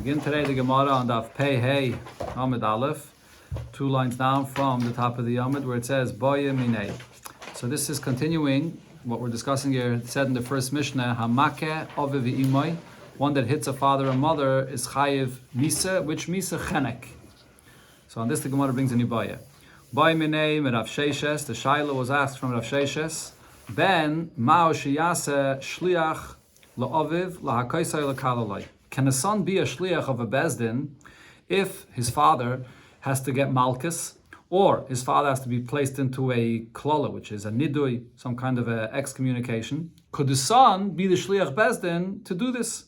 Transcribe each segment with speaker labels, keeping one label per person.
Speaker 1: Begin today the Gemara on Daf Pei Hey Amud Aleph, 2 lines down from the top of the Amud where it says Boye Minei. So this is continuing what we're discussing here. It said in the first Mishnah, Hamake Ove V'imoi, one that hits a father and mother is Chayiv Misa, which Misa Chenek. So on this the Gemara brings a new Boye. Boye Minei Rav Sheishes, the Shaila was asked from Rav Sheishes, Ben Mao Shiyase Shliach La'aviv Lahakaisai Lakalalai. Can a son be a shliach of a bezdin if his father has to get malchus, or his father has to be placed into a klala, which is a nidui, some kind of a excommunication? Could the son be the shliach bezdin to do this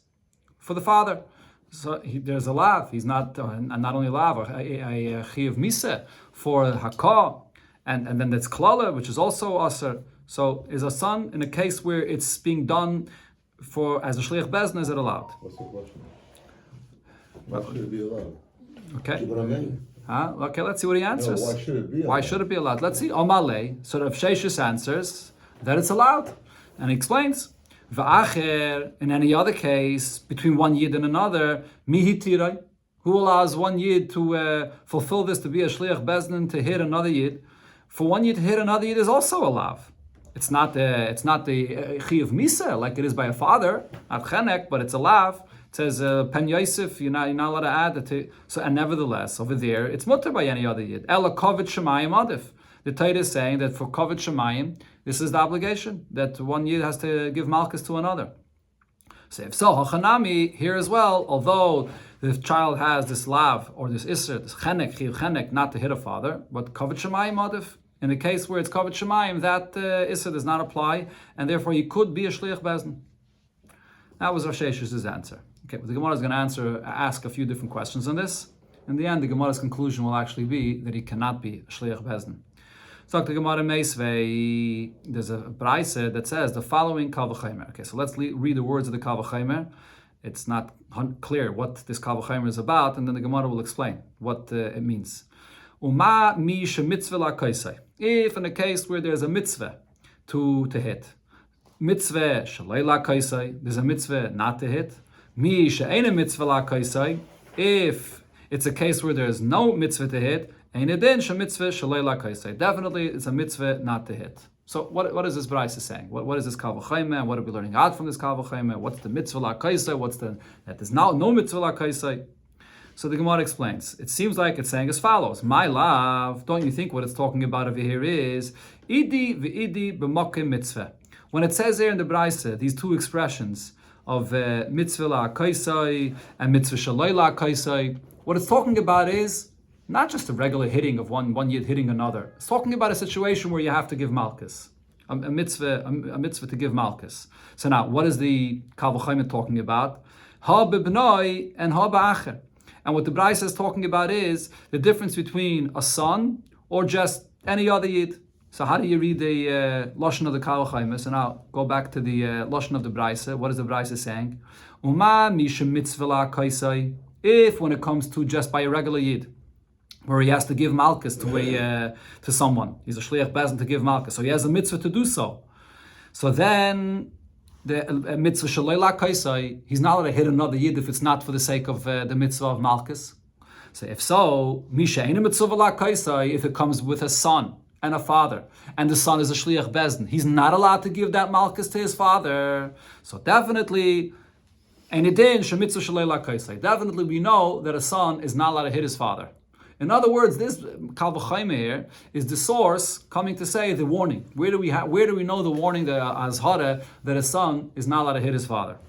Speaker 1: for the father? So there's a lav. He's not only a lav, a chiyav misa for hakah, and then there's klala, which is also aser. So is a son in a case where it's being done for as a shliach bezdin, is it allowed?
Speaker 2: What's the question? Why should it be allowed?
Speaker 1: Okay.
Speaker 2: See what I mean?
Speaker 1: Okay, let's see what he answers.
Speaker 2: No, why should it be allowed?
Speaker 1: Why should it be allowed? Let's see. Omale. So Rav Sheishes answers that it's allowed. And he explains, V'acher, in any other case, between one yid and another, mihi tirai, who allows one yid to fulfill this, to be a shliach bezdin, to hit another yid. For one yid to hit another yid is also allowed. It's not the chiyav misa like it is by a father, not chenek, but it's a lav. It says pen yosef, you're not allowed to add it to. So and nevertheless, over there, it's mutter by any other yid. Ela kovet shemayim adif. The Torah is saying that for kovet shemayim, this is the obligation that one yid has to give malchus to another. So if so, hachanami here as well. Although the child has this lav or this iser, this chenek, chiyav chenek, not to hit a father, but kovet shemayim adif. In the case where it's kovet shemayim, that issa does not apply, and therefore he could be a shliach bezdin. That was Rav Sheish's answer. Okay, but the Gemara is going to ask a few different questions on this. In the end, the Gemara's conclusion will actually be that he cannot be a shliach bezdin. So the Gemara Meisvei, there's a braise that says the following kal v'chomer. Okay, so let's read the words of the kal v'chomer. It's not clear what this kal v'chomer is about, and then the Gemara will explain what it means. Uma mi shemitzvah la kaisai. If in a case where there's a mitzvah to hit, mitzvah shalei la kaisai, there's a mitzvah not to hit. Mi she'ena mitzvah la kaisai. If it's a case where there's no mitzvah to hit, ein edin shemitzvah shalei la kaisai. Definitely it's a mitzvah not to hit. So what is this Braisa saying? What is this kal v'chomer? What are we learning out from this kal v'chomer? What's the mitzvah la kaisai? That there's no mitzvah la kaisai? So the Gemara explains. It seems like it's saying as follows: My love, don't you think what it's talking about over here is idi v'idi b'mokim mitzvah? When it says there in the Braisa, these two expressions of mitzvah la kaisai and mitzvah shaloi la kaisai, what it's talking about is not just a regular hitting of one yid hitting another. It's talking about a situation where you have to give malchus, a mitzvah to give malchus. So now, what is the kal v'chomer talking about? Ha b'bnoi and ha b'acher. And what the Braisa is talking about is the difference between a son or just any other yid. So how do you read the lashon of the kal v'chomer? So now go back to the lashon of the Braisa. What is the Braisa saying? Uma mishem mitzvah la kaisai. If when it comes to just by a regular yid, where he has to give malchus to someone, he's a shliach bezdin to give malchus, so he has a mitzvah to do so. So then the mitzvah shalei la kaisai, he's not allowed to hit another yid if it's not for the sake of the mitzvah of malchus. So if so, misha ena mitzvah la kaisai, if it comes with a son and a father, and the son is a shliach bezdin, he's not allowed to give that malchus to his father. So definitely, definitely we know that a son is not allowed to hit his father. In other words, this kal v'chomer here is the source coming to say the warning. Where do we know the warning, the azhara, that a son is not allowed to hit his father?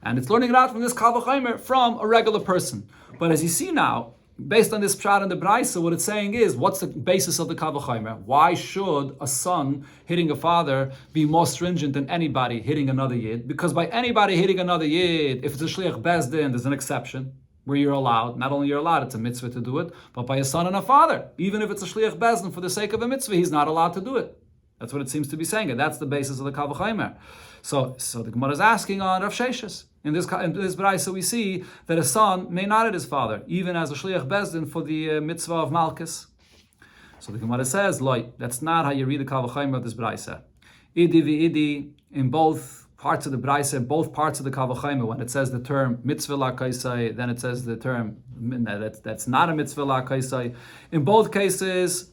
Speaker 1: And it's learning it out from this kal v'chomer from a regular person. But as you see now, based on this pshat and the Braisa, what it's saying is, what's the basis of the kal v'chomer? Why should a son hitting a father be more stringent than anybody hitting another yid? Because by anybody hitting another yid, if it's a shliach bezdin, there's an exception where you're allowed. Not only you're allowed, it's a mitzvah to do it, but by a son and a father, even if it's a shliach bezdin for the sake of a mitzvah, he's not allowed to do it. That's what it seems to be saying, and that's the basis of the kal v'chomer. So the Gemara is asking on Rav Sheishes. In this Braisa, we see that a son may not hit his father, even as a shliach bezdin for the mitzvah of malchus. So the Gemara says, "Loi, that's not how you read the kal v'chomer of this Braisa. Idi v'idi, in both parts of the Braise, both parts of the Kavachayim, when it says the term mitzvah la kaisai, then it says the term that's not a mitzvah la kaisai. In both cases,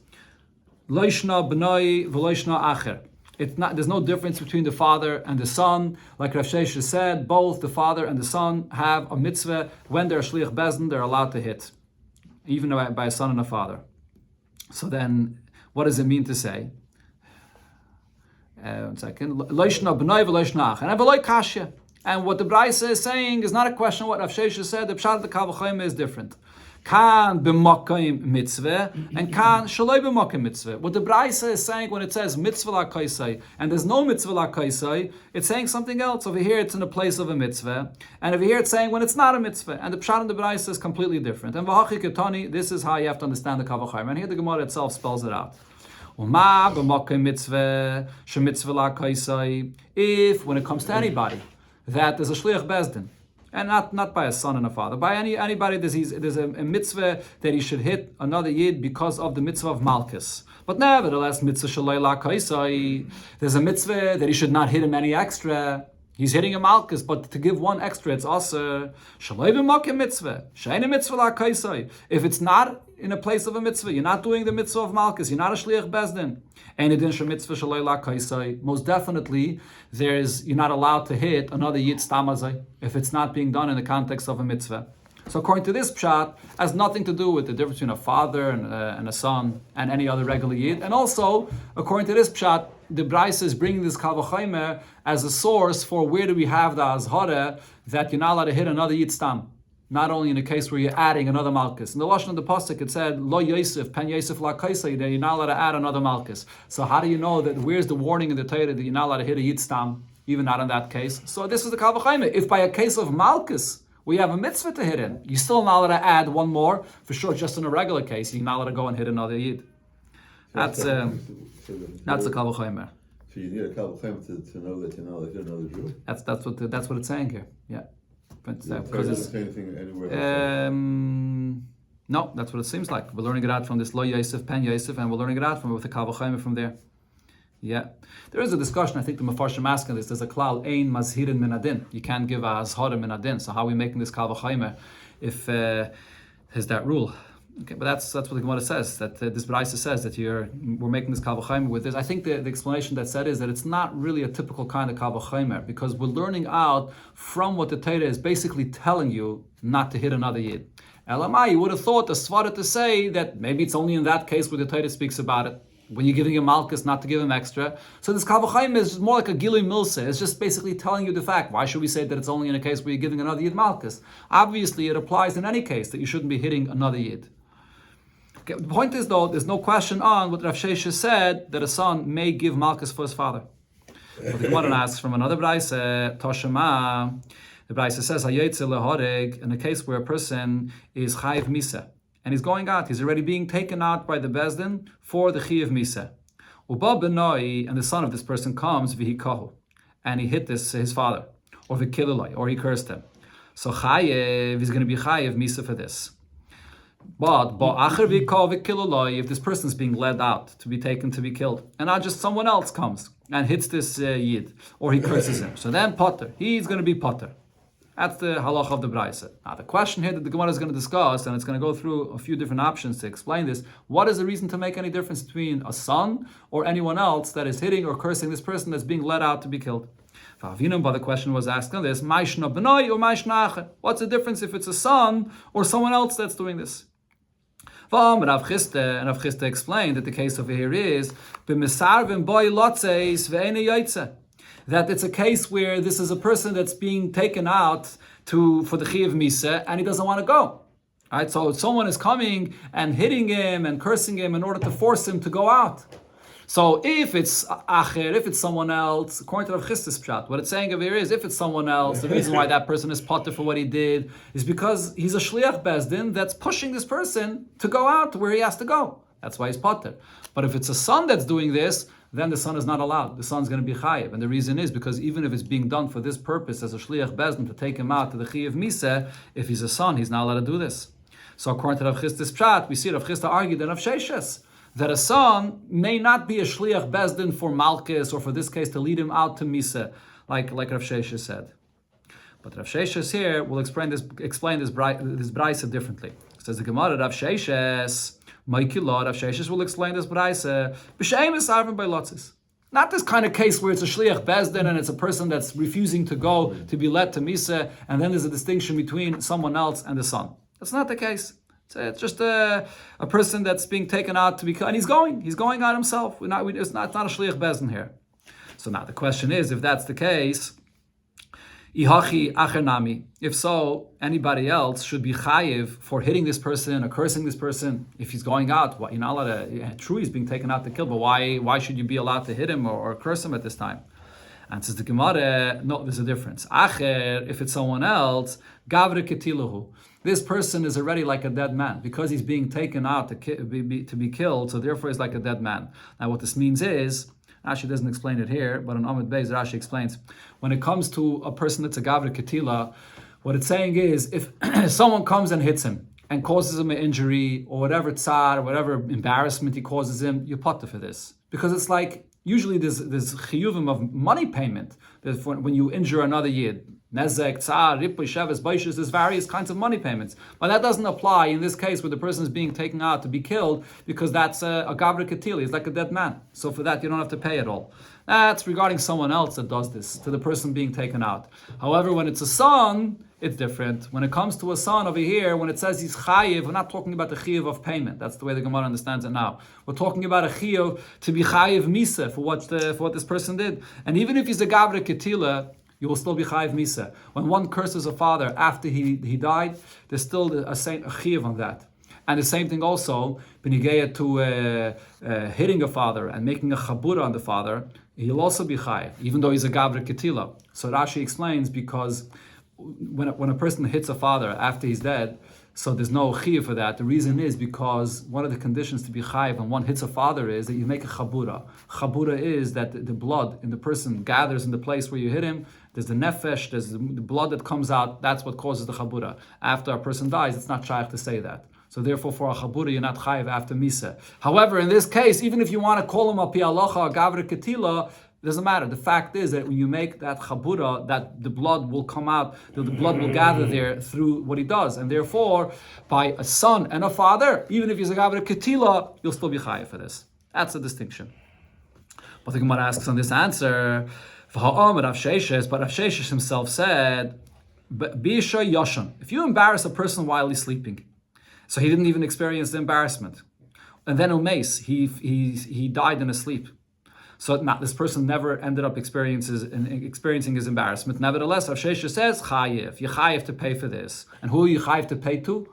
Speaker 1: loishna b'nai v'loishna acher. It's not. There's no difference between the father and the son. Like Rav Shesha said, both the father and the son have a mitzvah. When they're shliach bezdin, they're allowed to hit, even by a son and a father. So then, what does it mean to say? 1 second. Loishna b'nai v'loishna acher. And v'loi kashya. And what the Braise is saying is not a question of what Rav Shesha said. The pshat of the Kavachayim is different. Kan b'makayim mitzvah and kan shaloi b'makayim mitzvah. What the Braise is saying when it says mitzvah la kaisai and there's no mitzvah la kaisai, it's saying something else. Over here it's in the place of a mitzvah, and over here it's saying when it's not a mitzvah. And the pshat in the Braise is completely different. And v'hachi ketani, this is how you have to understand the Kavachayim. And here the Gemara itself spells it out. If when it comes to anybody that there's a shliach bezdin, and not by a son and a father, by anybody there's a mitzvah that he should hit another yid because of the mitzvah of malchus. But nevertheless, mitzvah shalei la kaisai, there's a mitzvah that he should not hit him any extra. He's hitting a malchus, but to give one extra, it's also shalei b'makim mitzvah, she'ein mitzvah la kaisai. If it's not in a place of a mitzvah, you're not doing the mitzvah of malchus, you're not a shliach bezdin. And it is mitzvah shalei la kaisai. Most definitely, you're not allowed to hit another yid stamazai if it's not being done in the context of a mitzvah. So according to this pshat, has nothing to do with the difference between a father and a son and any other regular yid. And also, according to this pshat, the Braise is bringing this Kavachaymer as a source for where do we have the azhara that you're not allowed to hit another yid stam. Not only in a case where you're adding another malchus. In the Lashon of the Pasuk, it said, Lo Yosef, Pen Yosef La Kaisai, that you're not allowed to add another malchus. So how do you know that, where's the warning in the Torah that you're not allowed to hit a yid stam, even not in that case? So this is the Kavachaymer. If by a case of malchus, we have a mitzvah to hit in, you're still not allowed to add one more. For sure, just in a regular case, you're not allowed to go and hit another yid. That's the Kavachaymer.
Speaker 2: So you need a Kavachaymer to know that you're not allowed to hit another Jew?
Speaker 1: That's what it's saying here. Yeah.
Speaker 2: Because it's say anything anywhere.
Speaker 1: No, that's what it seems like. We're learning it out from this Lo Yosef, Pen Yosef, and we're learning it out from with the Kavachaymer from there. Yeah, there is a discussion. I think the Mefarshim asking this. There's a klal ein mazhirin min adin. You can't give a azhara min adin. So how are we making this Kavachaymer if is that rule? Okay, but that's what the Gemara says. That this Braise says that we're making this Kavachaymer with this. I think the explanation that said is that it's not really a typical kind of Kavachaymer because we're learning out from what the Torah is basically telling you not to hit another yid. Elamai, you would have thought the svara to say that maybe it's only in that case where the Torah speaks about it. When you're giving him malchus, not to give him extra. So this Kavachayim is more like a gilui milse. It's just basically telling you the fact. Why should we say that it's only in a case where you're giving another yid malchus? Obviously, it applies in any case that you shouldn't be hitting another yid. Okay, the point is, though, there's no question on what Rav Shesha said that a son may give malchus for his father. But the Gemara asks from another Braise, Toshema. The Braise says, Hayetze lehoreg, in a case where a person is chayiv misa. And he's going out. He's already being taken out by the Bezdin for the Chiyav Misa. Uba benoi, and the son of this person comes, v'hikahu, and he hit his father, or v'kilulai, or he cursed him. So Chayev is going to be Chayev Misa for this. But ba'acher v'hikahu v'kilulai, if this person is being led out to be taken to be killed, and not just someone else comes and hits this Yid, or he curses him. So then Potter, he's going to be Potter. That's the halach of the Braise. Now the question here that the Gemara is going to discuss, and it's going to go through a few different options to explain this, what is the reason to make any difference between a son or anyone else that is hitting or cursing this person that's being led out to be killed? But the question was asked on this, what's the difference if it's a son or someone else that's doing this? And Rav Chisda explained that the case over here is that it's a case where this is a person that's being taken out for the Chiyav Misa and he doesn't want to go. All right, so someone is coming and hitting him and cursing him in order to force him to go out. So if it's Acher, if it's someone else, according to Rav Chisda's pshat, what it's saying over here is if it's someone else, the reason why that person is potter for what he did is because he's a Shliach Bezdin that's pushing this person to go out to where he has to go. That's why he's potter. But if it's a son that's doing this, then the son is not allowed. The son's going to be chayiv. And the reason is because even if it's being done for this purpose as a shliach bezdin to take him out to the chiyav misa, if he's a son, he's not allowed to do this. So according to Rav Chisda's pshat, we see Rav Chisda argued in Rav Sheshes that a son may not be a shliach bezdin for malchus or for this case to lead him out to misa. like Rav Sheshes said. But Rav Sheshes here will explain this brisa differently. It says the Gemara, Rav Sheshes, Maikillah, Rav Sheshes will explain this brisa, b'she'emes arvin by lotzis. Not this kind of case where it's a shliach bezdin and it's a person that's refusing to go to be led to misa, and then there's a distinction between someone else and the son. That's not the case. It's just a person that's being taken out to be, and he's going out himself. It's not a shliach bezdin here. So now the question is, if that's the case, Ihachi achernami. If so, anybody else should be chayiv for hitting this person or cursing this person if he's going out. You're not allowed to. True, he's being taken out to kill, but why should you be allowed to hit him or curse him at this time? And says the Gemara, no, there's a difference. Acher, if it's someone else, gavre ketilahu. This person is already like a dead man because he's being taken out to be killed. So therefore, he's like a dead man. Now, what this means is, Rashi doesn't explain it here, but in Amud Beis, Rashi explains, when it comes to a person that's a gavre ketila, what it's saying is, if someone comes and hits him and causes him an injury or whatever tsar, whatever embarrassment he causes him, you're potter for this. Because it's like, usually there's chiyuvim of money payment. When you injure another yid, nezek, tsar, ripoy, sheves, baishus, there's various kinds of money payments. But that doesn't apply in this case where the person is being taken out to be killed, because that's a gavre ketili, it's like a dead man. So for that, you don't have to pay at all. That's regarding someone else that does this, to the person being taken out. However, when it's a son, it's different. When it comes to a son over here, when it says he's chayiv, we're not talking about the chayiv of payment. That's the way the Gemara understands it now. We're talking about a chayiv to be chayiv misa for what this person did. And even if he's a gavre ketila, you will still be chayiv misa. When one curses a father after he died, there's still a chayiv on that. And the same thing also, b'nigeya to hitting a father and making a chabura on the father, he'll also be chayiv, even though he's a gavre ketila. So Rashi explains, because when a person hits a father after he's dead, so there's no chiyuv for that. The reason is because one of the conditions to be chayiv when one hits a father is that you make a chabura. Chabura is that the blood in the person gathers in the place where you hit him. There's the nefesh, there's the blood that comes out. That's what causes the chabura. After a person dies, it's not shaykh to say that. So therefore, for a chabura, you're not chayiv after misa. However, in this case, even if you want to call him a pialocha, a gavre ketila, doesn't matter. The fact is that when you make that chabura, that the blood will come out, the blood will gather there through what he does. And therefore, by a son and a father, even if he's a gavre ketila, you'll still be chayiv for this. That's the distinction. But the Gemara asks on this answer, but Rav Sheshes himself said, Bisha Yoshan, if you embarrass a person while he's sleeping, so he didn't even experience the embarrassment, and then umeis, he died in his sleep. So this person never ended up experiencing his embarrassment. Nevertheless, Rav Sheshes says, chayiv, you're chayiv to pay for this. And who are you chayiv to pay to?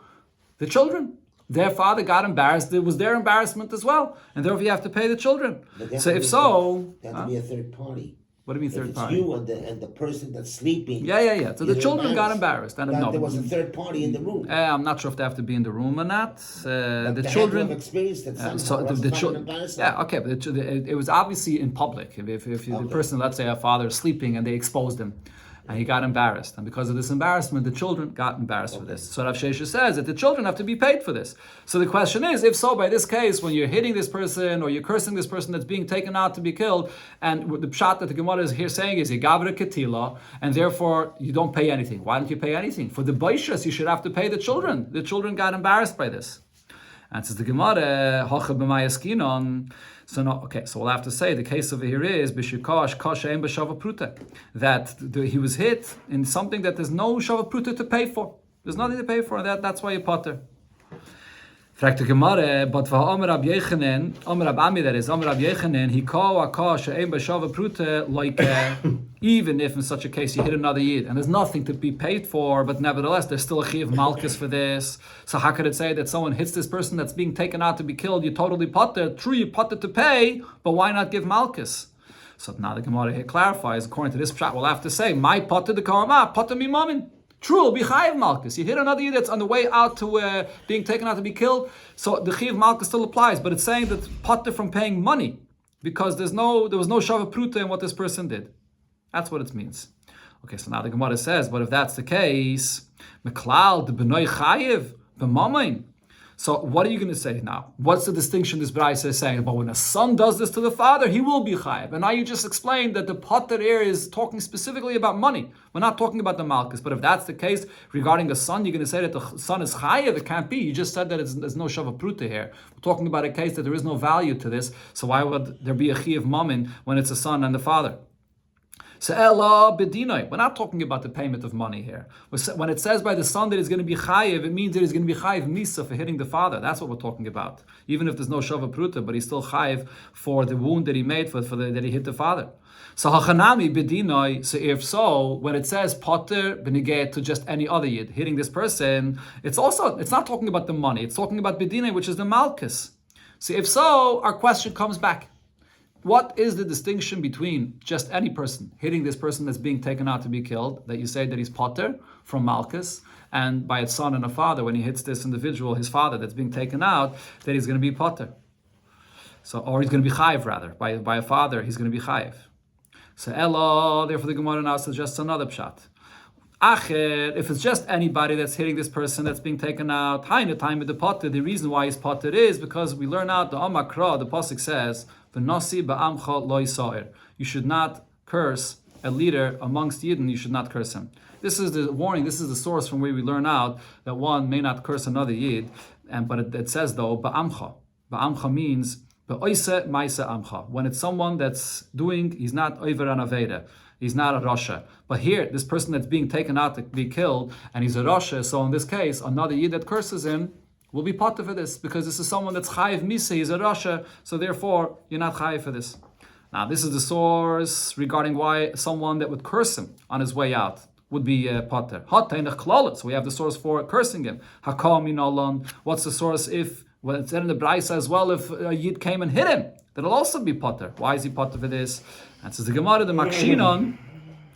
Speaker 1: The children. Their father got embarrassed. It was their embarrassment as well. And therefore you have to pay the children. So if so...
Speaker 2: There has to be a third party.
Speaker 1: What do you mean third party?
Speaker 2: You and the person that's sleeping.
Speaker 1: Yeah. So the children got embarrassed.
Speaker 2: There was a third party in the room.
Speaker 1: I'm not sure if they have to be in the room or not. The
Speaker 2: children have experienced it.
Speaker 1: The children. Yeah, okay, but it was obviously in public. If the person, let's say, a father is sleeping and they exposed him, and he got embarrassed, and because of this embarrassment, the children got embarrassed for this. So Rav Sheshes says that the children have to be paid for this. So the question is, if so, by this case, when you're hitting this person or you're cursing this person that's being taken out to be killed, and the pshat that the Gemara is here saying is gavre ketila, and therefore you don't pay anything. Why don't you pay anything? For the baishas, you should have to pay the children. The children got embarrassed by this. And says the Gemara, Hocha b'mayaskinon. So we'll have to say the case over here is b'shikosh koshein b'shava pruta, that he was hit in something that there's no shava pruta to pay for. There's nothing to pay for. That's why you potter. Fragt the Gemara, but v'ha'omer Rab Yechanan, Omer Rab Ami, that is, Omer Rab Yechanan, he call a koshein b'shava pruta, like even if in such a case you hit another yid and there's nothing to be paid for, but nevertheless there's still a chiyuv malchus for this. So how could it say that someone hits this person that's being taken out to be killed, you totally potter? True, you potter to pay, but why not give malchus? So now the Gemara here clarifies, according to this pshat, we'll have to say, my potter the kama, potter mi mamin. True, it'll be chayiv malchus. You hit another yid that's on the way out to being taken out to be killed, so the chiyuv malchus still applies, but it's saying that potter from paying money, because there was no shava pruta in what this person did. That's what it means. Okay, so now the Gemara says, but if that's the case, meklal de b'noi chayiv b'mamain. So what are you going to say now? What's the distinction this Braisa is saying? But when a son does this to the father, he will be chayiv. And now you just explained that the potter here is talking specifically about money. We're not talking about the malchus. But if that's the case regarding a son, you're going to say that the son is chayiv. It can't be. You just said that there's no shava pruta here. We're talking about a case that there is no value to this. So why would there be a chiyav mamin when it's a son and the father? So Ella bedinoi. We're not talking about the payment of money here. When it says by the son that he's going to be chayiv, it means that he's going to be chayiv misa for hitting the father. That's what we're talking about. Even if there's no shava pruta, but he's still chayiv for the wound that he made that he hit the father. So hachanami bedinoi. So if so, when it says potter benigay to just any other yid hitting this person, it's not talking about the money. It's talking about bedinoi, which is the malchus. So if so, our question comes back. What is the distinction between just any person hitting this person that's being taken out to be killed, that you say that he's potter from malchus, and by its son and a father, when he hits this individual, his father that's being taken out, that he's going to be potter. So, or he's going to be chayiv rather. By a father, he's going to be chayiv. So Ella, therefore the Gemara now suggests another pshat. Acher, if it's just anybody that's hitting this person that's being taken out, the time of the potter, the reason why he's potter is because we learn out the Amakra, the pasuk says, "V'nasi ba'amcha lo yisair." You should not curse a leader amongst Yidden. You should not curse him. This is the warning. This is the source from where we learn out that one may not curse another Yid. But it says though ba'amcha. Ba'amcha means ba'oise ma'ise amcha. When it's someone that's doing, he's not over an aveda. He's not a Rasha. But here, this person that's being taken out to be killed, and he's a Rasha, so in this case, another Yid that curses him will be potter for this, because this is someone that's chayiv misa, he's a Rasha, so therefore, you're not chayiv for this. Now, this is the source regarding why someone that would curse him on his way out would be potter. So we have the source for cursing him. Hakam minalon. What's the source if, well, it's in the Braisa as well, if a Yid came and hit him, that'll also be potter. Why is he potter for this? And says the Gemara, the Makshinon,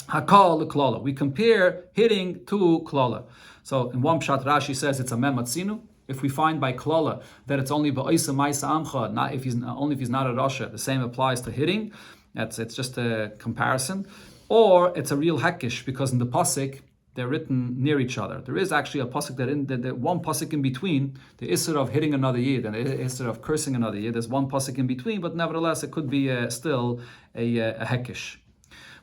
Speaker 1: Hakal the Klola. We compare hitting to Klola. So in one pshat, Rashi says it's a mematzinu. If we find by Klola that it's only ba'isa ma'isa amcha, not if he's not a Rasha, the same applies to hitting. It's just a comparison. Or it's a real hekish, because in the pasuk they're written near each other. There is actually a pasuk that one pasuk in between, the isser of hitting another yid and the isser of cursing another yid. There's one pasuk in between, but nevertheless it could be still a hekish.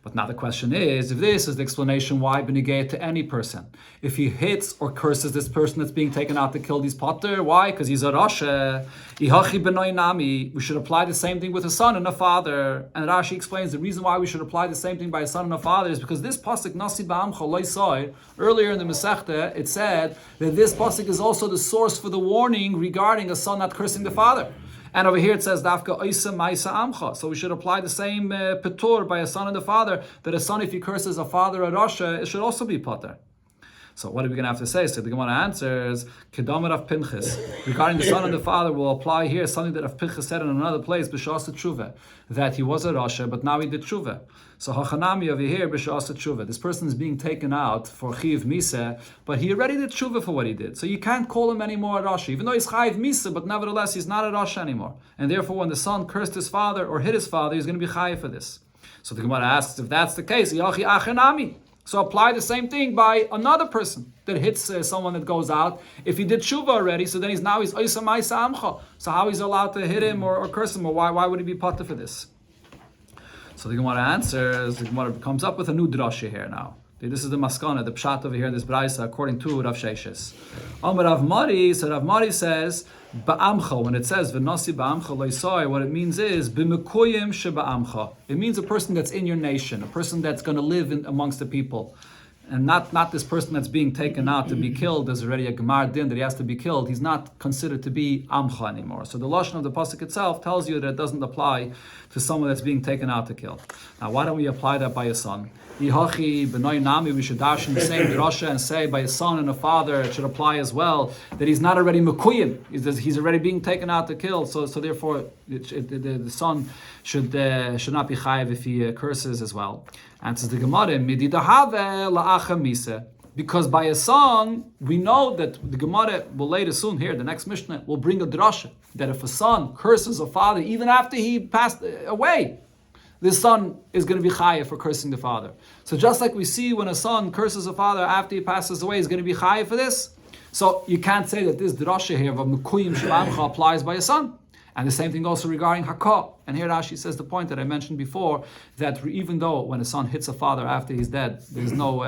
Speaker 1: But now the question is, if this is the explanation why benigay to any person, if he hits or curses this person that's being taken out to kill these potter, why? Because he's a Rasha. Ihachi b'noi nami. We should apply the same thing with a son and a father. And Rashi explains the reason why we should apply the same thing by a son and a father is because this pasuk nasi ba'amcha lo yisai, earlier in the Masechta, it said that this pasuk is also the source for the warning regarding a son not cursing the father. And over here it says dafka oisa ma'isa amcha. So we should apply the same petur by a son and a father, that a son, if he curses a father or Rasha, it should also be potter. So what are we going to have to say? So the Gemara answers, Kedamer of Pinchas. Regarding the son and the father, will apply here something that Rav Pinchas said in another place, B'sha'asa tshuva, that he was a Rasha, but now he did tshuva. So Hachanami over here, B'sha'asa tshuva. This person is being taken out for Chiv Misa, but he already did tshuva for what he did. So you can't call him anymore a Rasha, even though he's Chiv Misa, but nevertheless he's not a Rasha anymore. And therefore when the son cursed his father or hit his father, he's going to be Chayiv for this. So the Gemara asks, if that's the case, Yachi Achanami. So apply the same thing by another person that hits someone that goes out. If he did tshuva already, so then he's Oisa Ma'isa Amcha. So how he's allowed to hit him or curse him, or why would he be potter for this? So the Gemara answers, the Gemara comes up with a new drasha here now. This is the maskana, the pshat over here in this braisa, according to Rav Sheshes. Amar Rav Mari, so Rav Mari says, Ba'amcha, when it says v'nasi ba'amcha loisai, what it means is b'mekoyim sheba'amcha. It means a person that's in your nation, a person that's going to live amongst the people, and not this person that's being taken out to be killed. There's already a gemar din that he has to be killed. He's not considered to be amcha anymore. So the lashon of the pasuk itself tells you that it doesn't apply to someone that's being taken out to kill. Now, why don't we apply that by a son? Yihachi b'noi nami, we should dash in the same drasha and say by a son and a father it should apply as well, that he's not already mekuyim, he's already being taken out to kill, so therefore the son should not be chayiv if he curses as well. Answers the Gemara, mididahave la'acha misa. Because by a son, we know that the Gemara will later soon here, the next Mishnah, will bring a drasha, that if a son curses a father, even after he passed away, this son is going to be chayiv for cursing the father. So just like we see when a son curses a father after he passes away, he's going to be chayiv for this. So you can't say that this drasha here of Mekuyim Shabamcha applies by a son. And the same thing also regarding Hakah. And here Rashi says the point that I mentioned before, that even though when a son hits a father after he's dead, there's no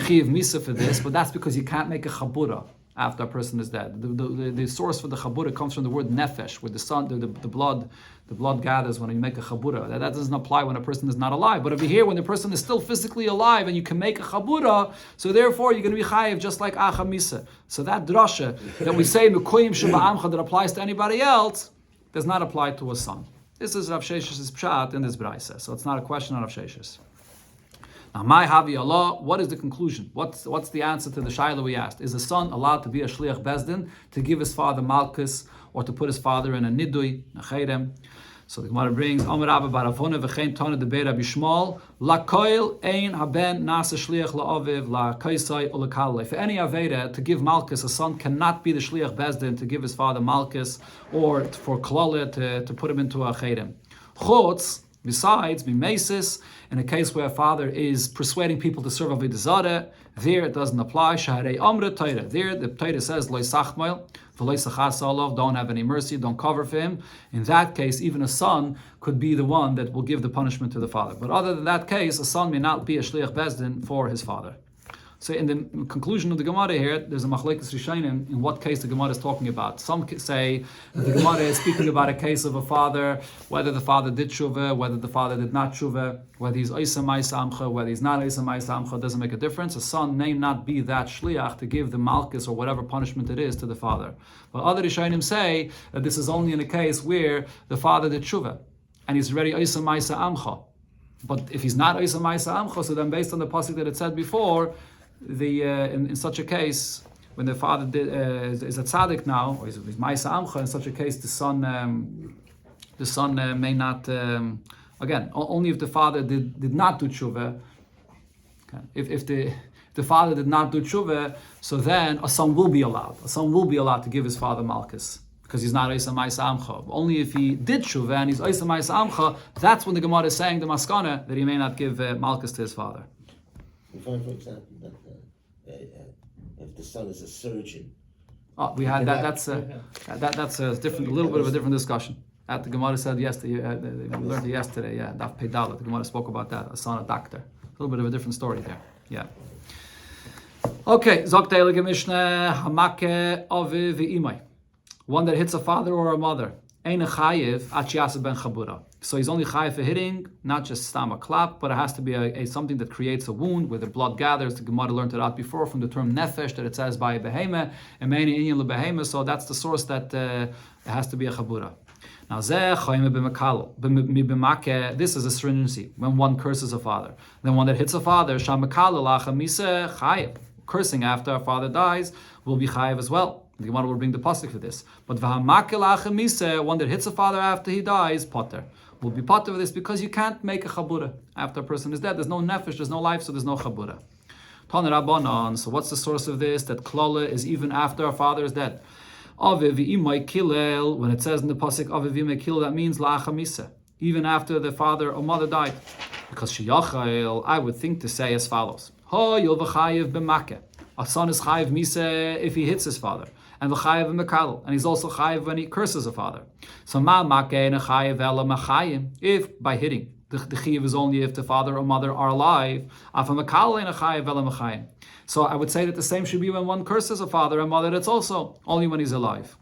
Speaker 1: Chiv Misa for this, but that's because you can't make a Chabura after a person is dead. The source for the Chabura comes from the word Nefesh, where the blood gathers when you make a Chabura. That doesn't apply when a person is not alive. But over here, when the person is still physically alive and you can make a Chabura, so therefore you're going to be Chayiv just like Acha Misa. So that drasha that we say Mekuyim Sheba'amcha that applies to anybody else, does not apply to a son. This is Rav Shesh's pshat in this brayse, so it's not a question on Rav Shesh's. Now, my Havi Allah, what is the conclusion? What's the answer to the shaila we asked? Is a son allowed to be a shliach bezdin, to give his father malchus, or to put his father in a nidui, a cherem? So the Gemara brings, Omer Abba Baravona v'chein tona de beira bishmol, lakoil ein haben nasa shliach la'aviv la'kaisai ulakale. For any aveda, to give malchus, a son cannot be the shliach bezdin to give his father malchus, or for klala to put him into a cherem. Chutz, besides, bimesis, in a case where a father is persuading people to serve avodah zarah, there it doesn't apply. Shaharei amra Torah. There the Torah says lo sachmail, v'lo sachas olav, don't have any mercy, don't cover for him. In that case, even a son could be the one that will give the punishment to the father. But other than that case, a son may not be a shliach bezdin for his father. So in the conclusion of the Gemara here, there's a machlekes rishonim in what case the Gemara is talking about. Some say that the Gemara is speaking about a case of a father, whether the father did tshuva, whether the father did not tshuva, whether he's oisa ma'isa amcha, whether he's not oisa ma'isa amcha, doesn't make a difference. A son may not be that shliach to give the malchus or whatever punishment it is to the father. But other rishonim say that this is only in a case where the father did tshuva and he's already oisa ma'isa amcha. But if he's not oisa ma'isa amcha, so then based on the pasuk that it said before, in such a case, when the father is a tzaddik now, or is ma'isa amcha, in such a case the son may not. Again, only if the father did not do tshuva. Okay. If the father did not do tshuva, so then a son will be allowed. A son will be allowed to give his father malchus, because he's not Oisa Ma'isa Amcha. Only if he did tshuva and he's Oisa Ma'isa Amcha, that's when the Gemara is saying the maskana that he may not give malchus to his father.
Speaker 2: We find, for example, that if the son is a surgeon.
Speaker 1: Oh, we had that. That's a different, a little bit of a different discussion. That the Gemara said yesterday. We learned it yesterday. Yeah, Daf Pedala. The Gemara spoke about that. A son, a doctor. A little bit of a different story there. Yeah. Okay. Zok Teilege Mishnah Hamake Aviv V'imay. One that hits a father or a mother. Ein chayiv achiasa ben chabura. So he's only chayiv for hitting, not just stam a clap, but it has to be a something that creates a wound where the blood gathers. The Gemara learned it out before from the term nefesh that it says by a behema, emeni inyan lebehema. So that's the source that it has to be a chabura. Now zeh chayim b'makeh. This is a stringency when one curses a father. Then one that hits a father, shamakal lacha mise chayiv. Cursing after a father dies will be chayiv as well. The Gemara will bring the pasuk for this. But one that hits a father after he dies, potter, will be potter for this because you can't make a chabura after a person is dead. There's no nefesh, there's no life, so there's no chabura. Tana Rabbanan. So what's the source of this? That klala is even after a father is dead. Aviv imay kilel. When it says in the pasuk aviv imay kilel, that means la'acha misa, even after the father or mother died. Because sheyachayil, I would think to say as follows: Ha yil v'chayiv b'makeh. A son is chayiv misa if he hits his father. And the chayiv mekal, and he's also chayiv when he curses a father. So ma makeh and chayiv ela machayim. If by hitting, the chayiv is only if the father or mother are alive. Afa mekal and chayiv ela machayim. So I would say that the same should be when one curses a father and mother. It's also only when he's alive.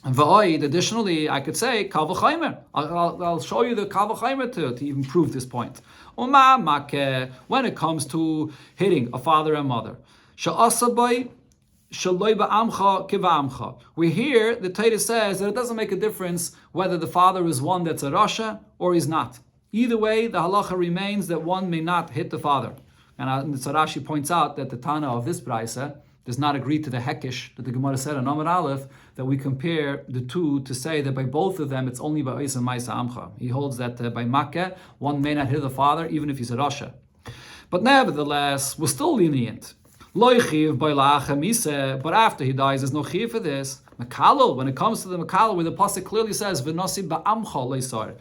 Speaker 1: And v'oid, additionally, I could say kal v'chaymer. I'll show you the kal v'chaymer to even prove this point. Uma makeh, when it comes to hitting a father and mother, sha'asabai. We're here, the Torah says that it doesn't make a difference whether the father is one that's a rasha or he's not. Either way, the halacha remains that one may not hit the father. And Rashi points out that the Tana of this brayse does not agree to the hekish that the Gemara said in Amar Aleph, that we compare the two to say that by both of them it's only by Oisa Maisa Amcha. He holds that by Makkah, one may not hit the father even if he's a rasha. But nevertheless, we're still lenient. But after he dies, there's no chiv for this. Makalo, when it comes to the makalo, where the pasuk clearly says v'nasi ba'amcha leisar,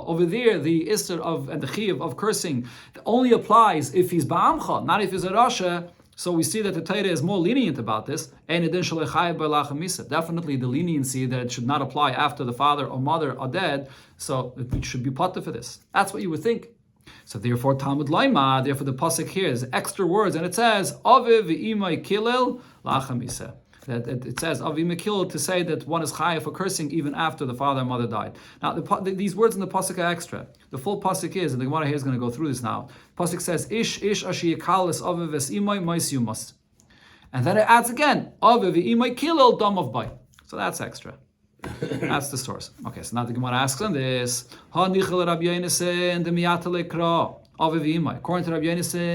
Speaker 1: over there, the isser of and the chiv of cursing only applies if he's ba'amcha, not if he's a rasha. So we see that the Torah is more lenient about this. Definitely the leniency that it should not apply after the father or mother are dead. So it should be potter for this. That's what you would think. So therefore, Talmud Laima, therefore the pasuk here is extra words, and it says Aviv v'imay kilel lachem iseh. That it says Aviv v'imay to say that one is chayav for cursing even after the father and mother died. Now these words in the pasuk are extra. The full pasuk is, and the Gemara here is going to go through this now. Pasuk says Ish ashi yikalis Aviv v'imay mais yumas, and then it adds again Aviv v'imay kilel dam of bay. So that's extra. That's the source. Okay, so now the Gemara asks on this. According to Rabbi Yonasan,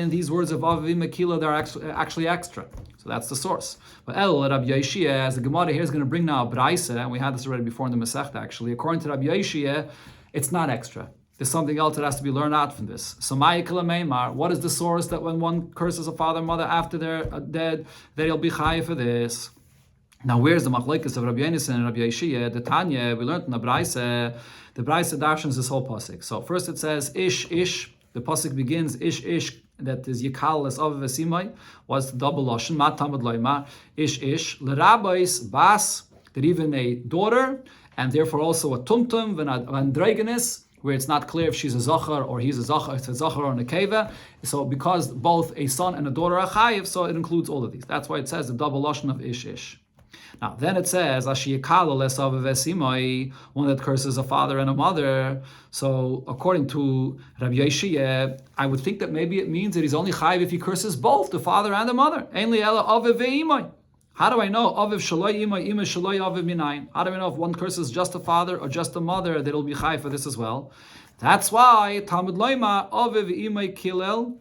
Speaker 1: these words of Aviv Makila, they're actually extra. So that's the source. But Rabbi Yeshia, as the Gemara here is going to bring now a Braisa, and we had this already before in the Masechta actually. According to Rabbi Yeshia, it's not extra. There's something else that has to be learned out from this. So what is the source that when one curses a father and mother after they're dead, that he'll be chayav for this? Now, where's the machlekes of Rabbi Yonasan and Rabbi Yeshia? The Tanya, we learned in the Braisa. The Braisa darshans this whole pasuk. So first it says ish. The pasuk begins ish. That is yikal as of vesimai was the double lashon matamad loima ish l'rabbis bas, that even a daughter and therefore also a tumtum v'andragonis, where it's not clear if she's a zachar or he's a zachar, it's a zachar or a nekeva. So because both a son and a daughter are chayiv, so it includes all of these. That's why it says the double lashon of ish. Now, then it says, one that curses a father and a mother. So, according to Rabbi Yeshia, I would think that maybe it means that he's only chayiv if he curses both, the father and the mother. How do I know? How do I know if one curses just the father or just the mother, that it'll be chayiv for this as well? That's why, Talmud Loima, Aviv imay kilel,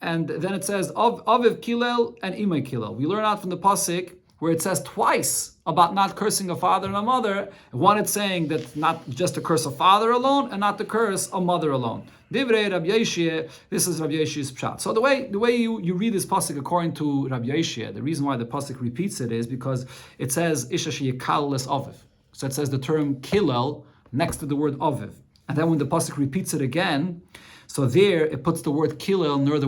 Speaker 1: and then it says, Aviv kilel and imay kilel. We learn out from the pasuk, where it says twice about not cursing a father and a mother. One, it's saying that not just to curse a father alone and not to curse a mother alone. Divrei Rabbi Yeshia, this is Rabbi Yeshia's pshat. So the way you read this pasuk according to Rabbi Yeshia, the reason why the pasuk repeats it is because it says Isha sheyikal les aviv. So it says the term kilel next to the word aviv. And then when the pasuk repeats it again, so there it puts the word kilel near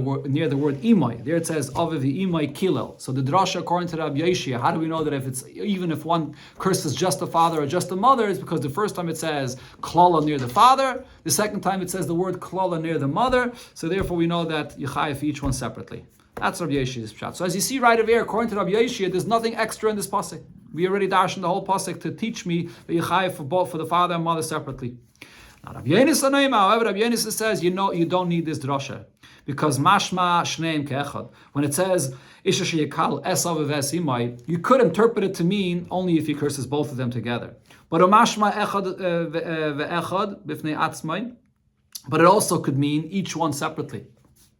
Speaker 1: the word imay. There it says aviv imay kilel. So the drasha according to Rabbi Yeshia, how do we know that even if one curses just the father or just the mother, is because the first time it says klala near the father, the second time it says the word klala near the mother. So therefore we know that you chayav for each one separately. That's Rabbi Yeshia's pshat. So as you see right over here, according to Rabbi Yeshia, there's nothing extra in this pasuk. We already dashed in the whole pasuk to teach me that you chayav for the father and mother separately. Now, Rabbi Yonasan, however, Rabbi Yonasan says, you don't need this drasha, because mashma shneim keechad. When it says isha sheyikal esav v'esimai, you could interpret it to mean only if he curses both of them together. But mashma echad ve'echad b'fnei atzmai. But it also could mean each one separately.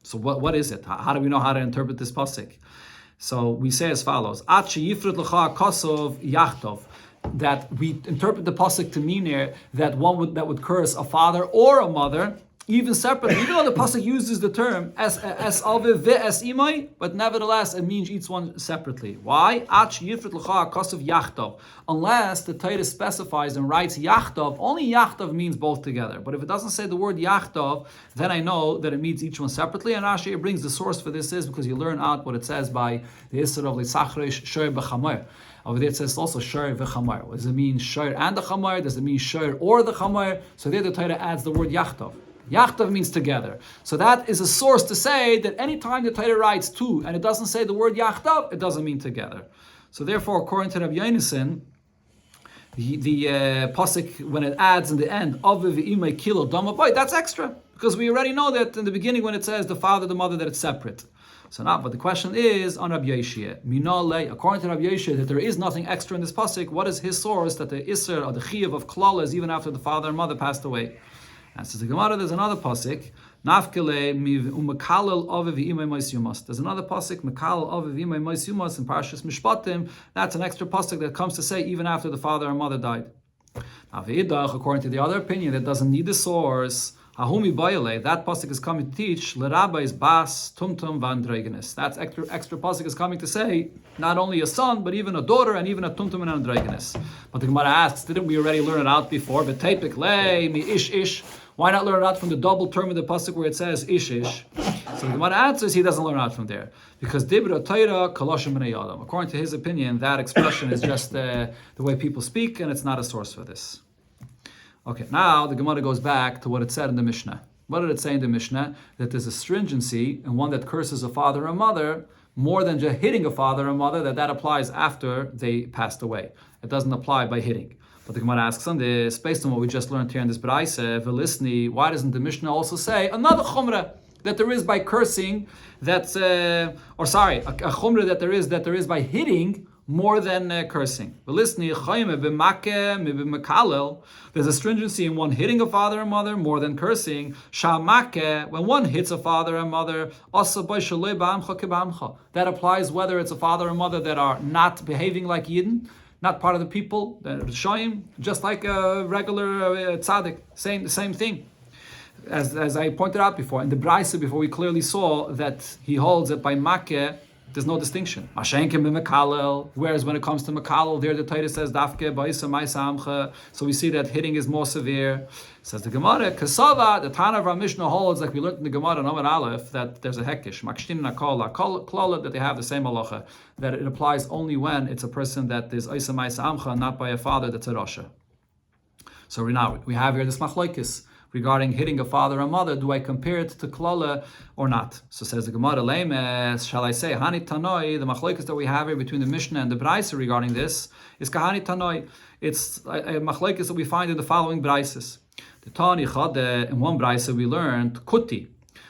Speaker 1: So what is it? How do we know how to interpret this pasuk? So we say as follows: At sheyifrit l'cha kosov yachtov. That we interpret the pasuk to mean here that one that would curse a father or a mother, even separately, even though the pasuk uses the term as aviv ve'es imay, but nevertheless it means each one separately. Why? Unless the Torah specifies and writes yachtav, only yachtav means both together. But if it doesn't say the word yachtav, then I know that it means each one separately. And Rashi brings the source for this is because you learn out what it says by the Isra of Lisachrish Shor b'Chamar. Over there it says also shor v'chamar. Does it mean shor and the chamar? Does it mean shor or the chamar? So there the Torah adds the word yachtav. Yachtav means together. So that is a source to say that anytime the Torah writes two and it doesn't say the word yachtav, it doesn't mean together. So therefore, according to Rabbi Yonasan, the pasuk when it adds in the end aviv imay kilo dama boy, that's extra because we already know that in the beginning when it says the father, the mother, that it's separate. So now, but the question is on Rabbi Yeshia. Minale, according to Rabbi Yeshia, that there is nothing extra in this pasuk. What is his source that the Isser or the Chiyuv of Klal is even after the father and mother passed away? And says the Gemara, there's another pasuk. Nafkele u'mekalel aviv imay mois yumas. There's another pasuk, mekalel aviv imay mois yumas in Parashas Mishpatim. That's an extra pasuk that comes to say even after the father and mother died. Now, according to the other opinion, that doesn't need the source. Hahumi Bayale, that pasuk is coming to teach L'Rabbis Bas Tumtum Van Dragonis. That's extra pasuk is coming to say not only a son, but even a daughter and even a Tumtum and a Dragonis. But the Gemara asks, didn't we already learn it out before? But Tepik Le Mi Ish. Why not learn it out from the double term of the pasuk where it says Ish? So the Gemara answers, he doesn't learn out from there. Because Dibra Torah Kaloshim B'nei Adam. According to his opinion, that expression is just the way people speak, and it's not a source for this. Okay, now the Gemara goes back to what it said in the Mishnah. What did it say in the Mishnah? That there's a stringency in one that curses a father or mother more than just hitting a father or mother, that applies after they passed away. It doesn't apply by hitting. But the Gemara asks on this, based on what we just learned here in this Braise, Velisni, why doesn't the Mishnah also say another chumrah that there is by cursing, that's, a chumrah that there is by hitting more than cursing. There's a stringency in one hitting a father and mother more than cursing. When one hits a father and mother, that applies whether it's a father and mother that are not behaving like Yidden, not part of the people, Shoyim, just like a regular tzaddik, same thing. As I pointed out before, in the Braise before, we clearly saw that he holds that by Makkeh, there's no distinction. Whereas when it comes to Mekalel, there the Torah says Dafke Ba'isa Ma'isa Amcha. So we see that hitting is more severe. Says the Gemara, Kasava, the Tana of our Mishnah holds, like we learned in the Gemara in Amar Aleph, that there's a hekish, Makshtin Nakol, Klala, that they have the same halacha, that it applies only when it's a person that is Isa Ma'isa Amcha, not by a father that's a Rasha. So we have here this machlokes regarding hitting a father or mother. Do I compare it to klala or not? So says the Gemara, Leimes, shall I say, Hani Tanoi, the machlokes that we have here between the Mishnah and the Braise regarding this, is Kahani Tanoi. It's a machlokes that we find in the following Braises. The Tani Chade, in one Braise we learned, Kuti.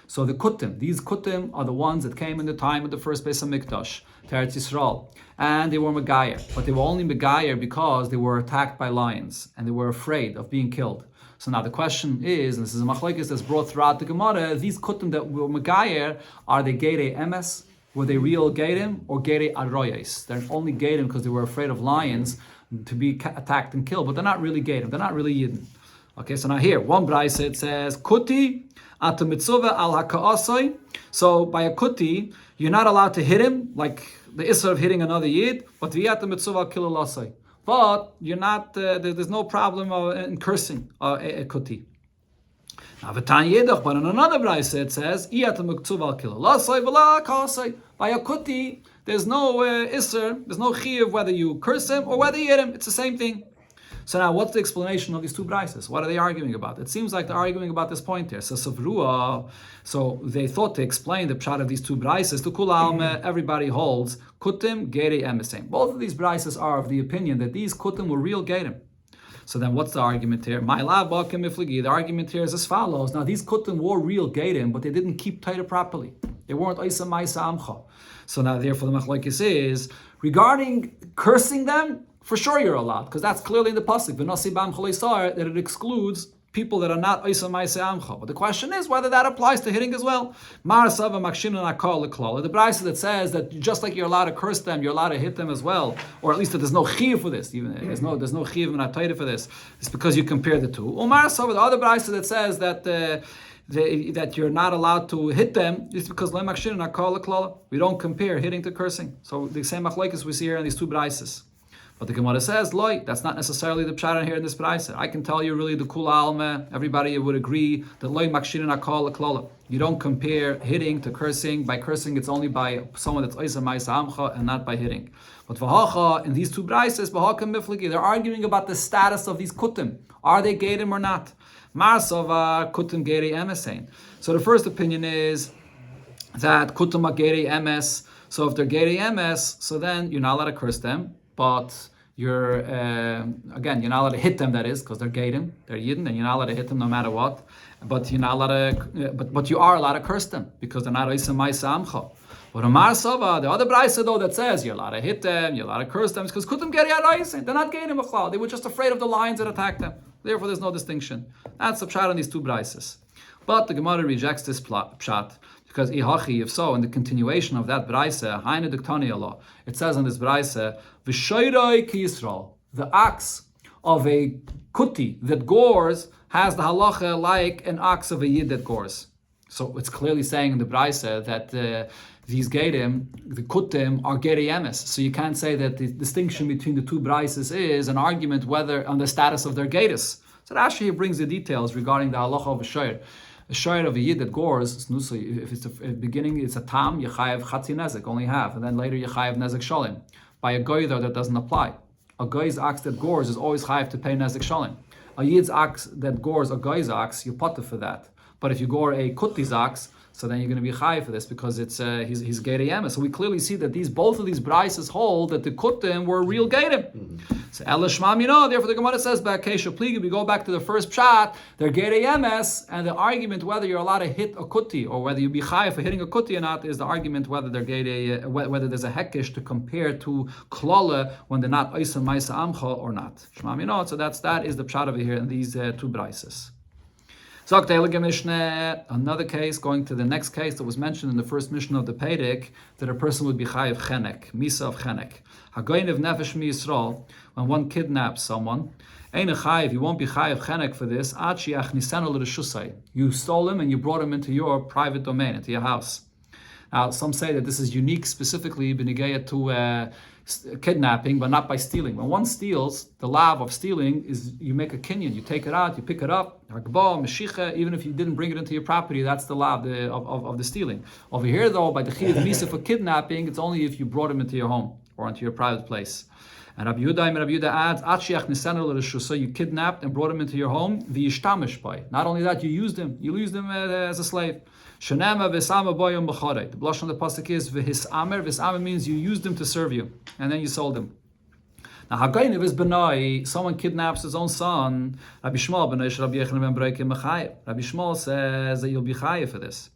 Speaker 1: So the Kutim, these Kutim are the ones that came in the time of the first Beis HaMikdash, to Eretz Yisrael. And they were Megayer, but they were only Megayer because they were attacked by lions, and they were afraid of being killed. So now the question is, and this is a machlokes that's brought throughout the Gemara, these kutim that were Megayer, are they Geirei Emes? Were they real Geirim or Geirei Arroyes? They're only Geirim because they were afraid of lions to be attacked and killed, but they're not really Geirim, they're not really Yidden. Okay, so now here, one Braise it says, Kuti ata mitzvah al haka'asai. So by a Kuti, you're not allowed to hit him, like the Isra of hitting another Yid, but v'yata mitzvah al kilalasai. But you're not. There's no problem in cursing a kuti. Now, but in another Braise it says, by a kuti, there's no isser, there's no chiyuv whether you curse him or whether you hit him. It's the same thing. So now, what's the explanation of these two Braises? What are they arguing about? It seems like they're arguing about this point here. So Savrua, so they thought to explain the pshat of these two Braises to Kul Alme, everybody holds Kutim, Geirei Emesim. Both of these Braises are of the opinion that these Kutim were real Geirim. So then what's the argument here? The argument here is as follows. Now these Kutim were real Geirim, but they didn't keep Torah properly. They weren't Isa Ma'isa Amcha. So now therefore the machlokes is, regarding cursing them, for sure you're allowed, because that's clearly in the pasuk, that it excludes people that are not Isa Ma'isa Amcha. But the question is whether that applies to hitting as well. The Braise that says that just like you're allowed to curse them, you're allowed to hit them as well, or at least that there's no chiyuv for this. Even there's no chiyuv in Torah for this. It's because you compare the two. The other Braise that says that that you're not allowed to hit them is because we don't compare hitting to cursing. So the same machlokes we see here in these two Braises. But the Gemara says, Loi, that's not necessarily the pshat here in this Braise. I can tell you really the Kul Alme, everybody would agree that Loi Makshirin Akal Klala. You don't compare hitting to cursing. By cursing, it's only by someone that's Isa Ma'isa Amcha and not by hitting. But Vahacha, in these two Braises, Vahacha Mifliki, they're arguing about the status of these Kutim. Are they Geirim or not? Marsova Kutim Geirei Emesein. So the first opinion is that Kutim are Geirei Emes. So if they're Geirei Emes, so then you're not allowed to curse them. But you're not allowed to hit them. That is because they're Geirim, they're Yidden, and you're not allowed to hit them no matter what. But you're not allowed to. But you are allowed to curse them because they're not Isa Ma'isa Amcha. But Amar Sava, the other Braise though that says you're allowed to hit them, you're allowed to curse them, because Kutum Geirei Arayis, they're not Geirim B'chlal. They were just afraid of the lions that attacked them. Therefore, there's no distinction. That's the pshat on these two Braises. But the Gemara rejects this pshat. Because if so, in the continuation of that Braise, it says in this Braise, V'shoyroi ki Yisrael, the ox of a kuti that gores has the halacha like an ox of a yid that gores. So it's clearly saying in the Braise that these Geirim, the kutim, are Geirei Emes. So you can't say that the distinction between the two Braises is an argument whether on the status of their Geiris. So Rashi brings the details regarding the halacha of a shayr. A shayr of a yid that gores, if it's the beginning, it's a tam, you chayav chatzi nezek, only half, and then later you chayav nezek shalim. By a goy though, that doesn't apply. A goy's ox that gores is always chayav to pay nezek shalim. A yid's ox that gores a goy's ox, you potter for that. But if you gore a kutti's ox, so then you're going to be chayav for this because it's he's Geirei Emes. So we clearly see that both of these brises hold that the kuttim were real Geirim. So Ela Shmam, therefore the Gemara says back Kesha Pliga, we go back to the first pshat, they're Geirei Emes, and the argument whether you're allowed to hit a kuti or whether you be chayav for hitting a kuti or not is the argument whether they're Geirei, whether there's a hekish to compare to klala when they're not Oisa Maisa Amcha or not. Shmam, so that is the pshat over here in these two brises. Another case, going to the next case that was mentioned in the first mission of the Perek, that a person would be chayav chenek, misa of chenek. Hagoyin of nefesh mi Yisrael, when one kidnaps someone, ein chayav, you won't be chayav chenek for this. Ad shiach nisenu l'reshusay. You stole him and you brought him into your private domain, into your house. Now, some say that this is unique specifically b'negaya to kidnapping, but not by stealing. When one steals, the lav of stealing is you make a kinyan, you take it out, you pick it up, hagbah, meshicha, even if you didn't bring it into your property, that's the lav of the stealing. Over here, though, by the chiyuv misa for kidnapping, it's only if you brought him into your home or into your private place. And Rabbi Yehuda adds, so you kidnapped and brought him into your home, the yishtamish by. Not only that, you used him as a slave. Shenema v'sama boyom b'chorei. The blush on the pasuk is v'hisamer. V'hisamer means you used him to serve you, and then you sold him. Now hagaynev is benai. Someone kidnaps his own son. Rabbi Shmuel benai Rabbi Yechon ben Breikim mechayev. Rabbi Shmuel says that you'll be chayev for this.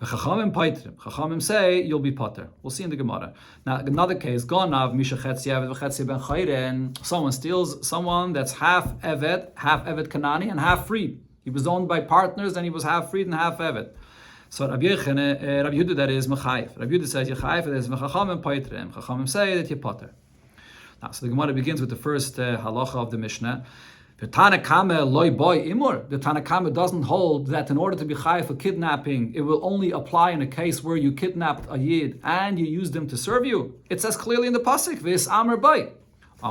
Speaker 1: Chachamim paitrim. Chachamim say you'll be potter. We'll see in the Gemara. Now another case. Gonav misha chetzi evet v'chetzi ben chayren. Someone steals someone that's half evet Kanani, and half free. He was owned by partners, and he was half freed and half evet. So Rabbi Yehuda, that is mechayev. Rabbi Yehuda says yechayev. That is mechachamim paitrim. Chachamim say that you potter. Now, so the Gemara begins with the first halacha of the Mishnah. The Tanakama loy boy imur. The Tanakama doesn't hold that in order to be chayev for kidnapping, it will only apply in a case where you kidnapped a yid and you used him to serve you. It says clearly in the pasuk, "Vis amar bay." Now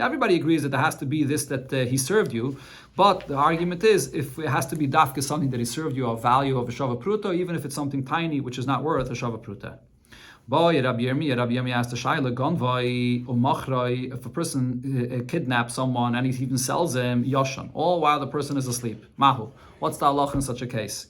Speaker 1: everybody agrees that there has to be this, that he served you, but the argument is if it has to be dafka something that he served you of value of a shava pruta, even if it's something tiny which is not worth a shava pruta. Rabbi Yirmi asked the Shaila, if a person kidnaps someone and he even sells him, Yoshan, all while the person is asleep. Mahu. What's the halach in such a case?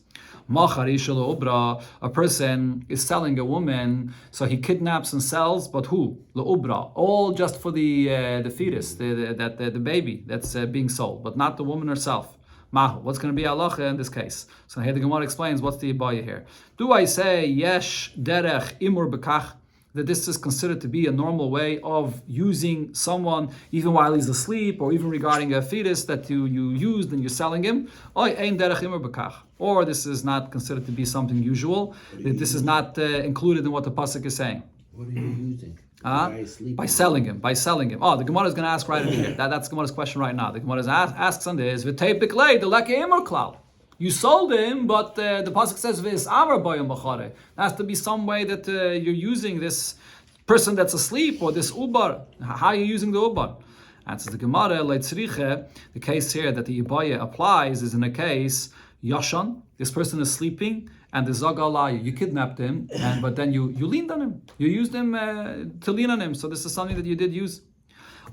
Speaker 1: A person is selling a woman, so he kidnaps and sells, but who? Le'ubra, all just for the fetus, the baby that's being sold, but not the woman herself. Mahu. What's going to be halacha in this case? So here the Gemara explains what's the ibaya here. Do I say yesh derech imur bekach, that this is considered to be a normal way of using someone even while he's asleep, or even regarding a fetus that you used and you're selling him? Or this is not considered to be something usual, that this is not included in what the pasuk is saying.
Speaker 2: What are you using?
Speaker 1: By selling him. Oh, the Gemara is going to ask right in here. That's Gemara's question right now. The Gemara asks on this, you sold him, but the pasuk says there has to be some way that you're using this person that's asleep, or this ubar. How are you using the ubar? Answers the Gemara, the case here that the ibaya applies is in a case yashan. This person is sleeping, and the zagalaya, you kidnapped him, but then you leaned on him. You used him to lean on him. So this is something that you did use.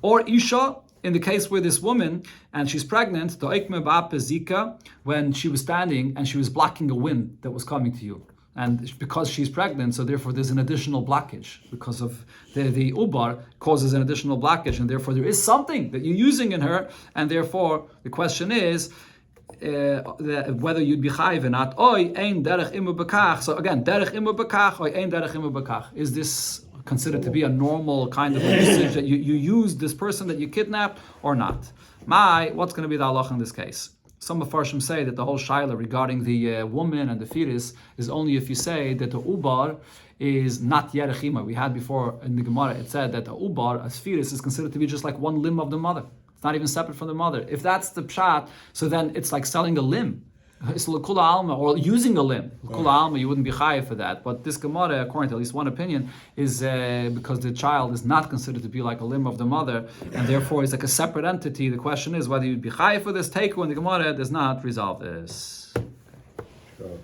Speaker 1: Or isha, in the case where this woman, and she's pregnant, when she was standing and she was blocking a wind that was coming to you. And because she's pregnant, so therefore there's an additional blockage. Because of the ubar causes an additional blockage, and therefore there is something that you're using in her, and therefore the question is, whether you'd be chayiv or not. Oy ein derech imur bekach. So again, derech imur bekach, oy ein derech imur bekach. Is this considered to be a normal kind of usage that you use this person that you kidnapped or not? What's going to be the halach in this case? Some Mefarshim say that the whole shaila regarding the woman and the fetus is only if you say that the ubar is not yerechima. We had before in the Gemara, it said that the ubar, as fetus, is considered to be just like one limb of the mother. It's not even separate from the mother. If that's the pshat, so then it's like selling a limb. it's l'kula alma, or using a limb. L'kula alma, you wouldn't be chayiv for that. But this Gemara, according to at least one opinion, is because the child is not considered to be like a limb of the mother, and therefore is like a separate entity. The question is whether you'd be chayiv for this take when the Gemara does not resolve this.
Speaker 3: Sure.